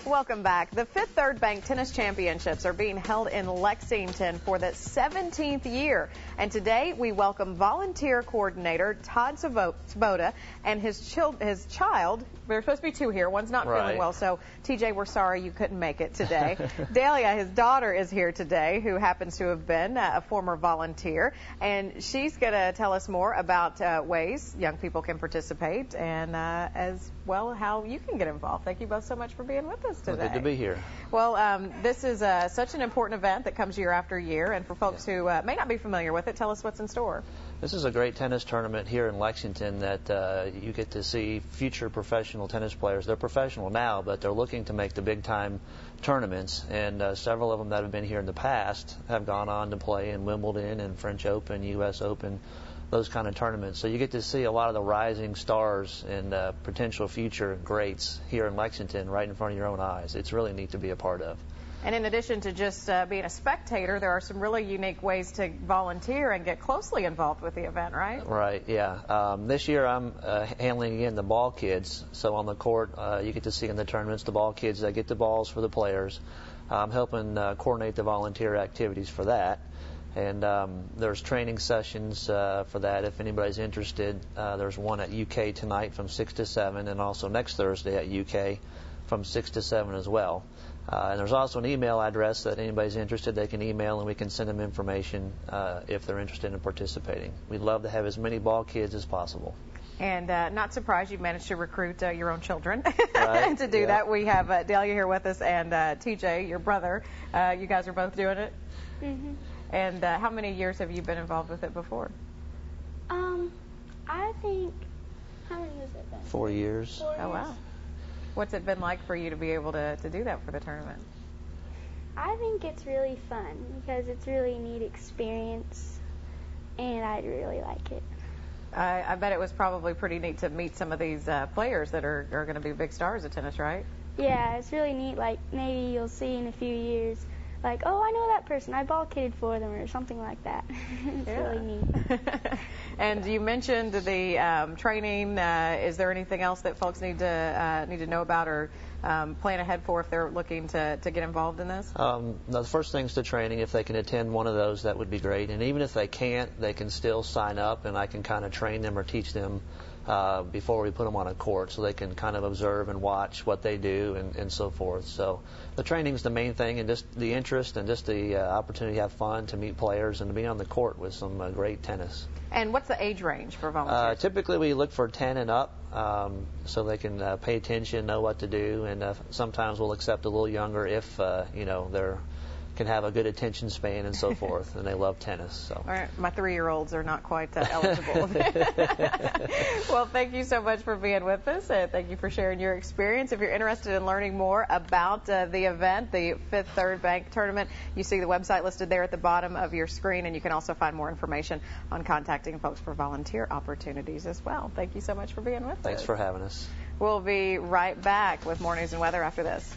Welcome back. The Fifth Third Bank Tennis Championships are being held in Lexington for the 17th year. And today we welcome volunteer coordinator Todd Svoboda and his child. There's supposed to be two here. One's not feeling well, so TJ, we're sorry you couldn't make it today. Dahlia, his daughter, is here today, who happens to have been a former volunteer. And she's going to tell us more about ways young people can participate and as well how you can get involved. Thank you both so much for being with us today. Well, good to be here. Well, this is such an important event that comes year after year, and for folks who may not be familiar with it, tell us what's in store. This is a great tennis tournament here in Lexington that you get to see future professional tennis players. They're professional now, but they're looking to make the big-time tournaments, and several of them that have been here in the past have gone on to play in Wimbledon and French Open, U.S. Open, those kind of tournaments. So you get to see a lot of the rising stars and potential future greats here in Lexington right in front of your own eyes. It's really neat to be a part of. And in addition to just being a spectator, there are some really unique ways to volunteer and get closely involved with the event, right? Right, yeah. This year I'm handling, again, the ball kids. So on the court, you get to see in the tournaments the ball kids that get the balls for the players. I'm helping coordinate the volunteer activities for that. And there's training sessions for that if anybody's interested. There's one at UK tonight from 6 to 7 and also next Thursday at UK from 6 to 7 as well. And there's also an email address that anybody's interested, they can email and we can send them information if they're interested in participating. We'd love to have as many ball kids as possible. And not surprised you've managed to recruit your own children to do that. We have Dahlia here with us and TJ, your brother. You guys are both doing it? Mm-hmm. And how many years have you been involved with it before? I think, how many has it been? 4 years. 4 years. Oh, wow. What's it been like for you to be able to do that for the tournament? I think it's really fun because it's really a neat experience, and I really like it. I bet it was probably pretty neat to meet some of these players that are going to be big stars of tennis, right? Yeah, it's really neat. Like, maybe you'll see in a few years, like, oh, I know that person. I ball kidded for them or something like that. It's really neat. And you mentioned the training. Is there anything else that folks need to know about or plan ahead for if they're looking to get involved in this? The first thing's the training. If they can attend one of those, that would be great. And even if they can't, they can still sign up, and I can kind of train them or teach them before we put them on a court, so they can kind of observe and watch what they do and so forth. So the training's the main thing, and just the interest and just the opportunity to have fun, to meet players, and to be on the court with some great tennis. And what's the age range for volunteers? Typically we look for 10 and up, so they can pay attention, know what to do, and sometimes we'll accept a little younger if they're can have a good attention span and so forth, and they love tennis. So. All right, my 3-year-olds are not quite eligible. Well, thank you so much for being with us. Thank you for sharing your experience. If you're interested in learning more about the event, the Fifth Third Bank Tournament, you see the website listed there at the bottom of your screen, and you can also find more information on contacting folks for volunteer opportunities as well. Thank you so much for being with us. Thanks for having us. We'll be right back with more news and weather after this.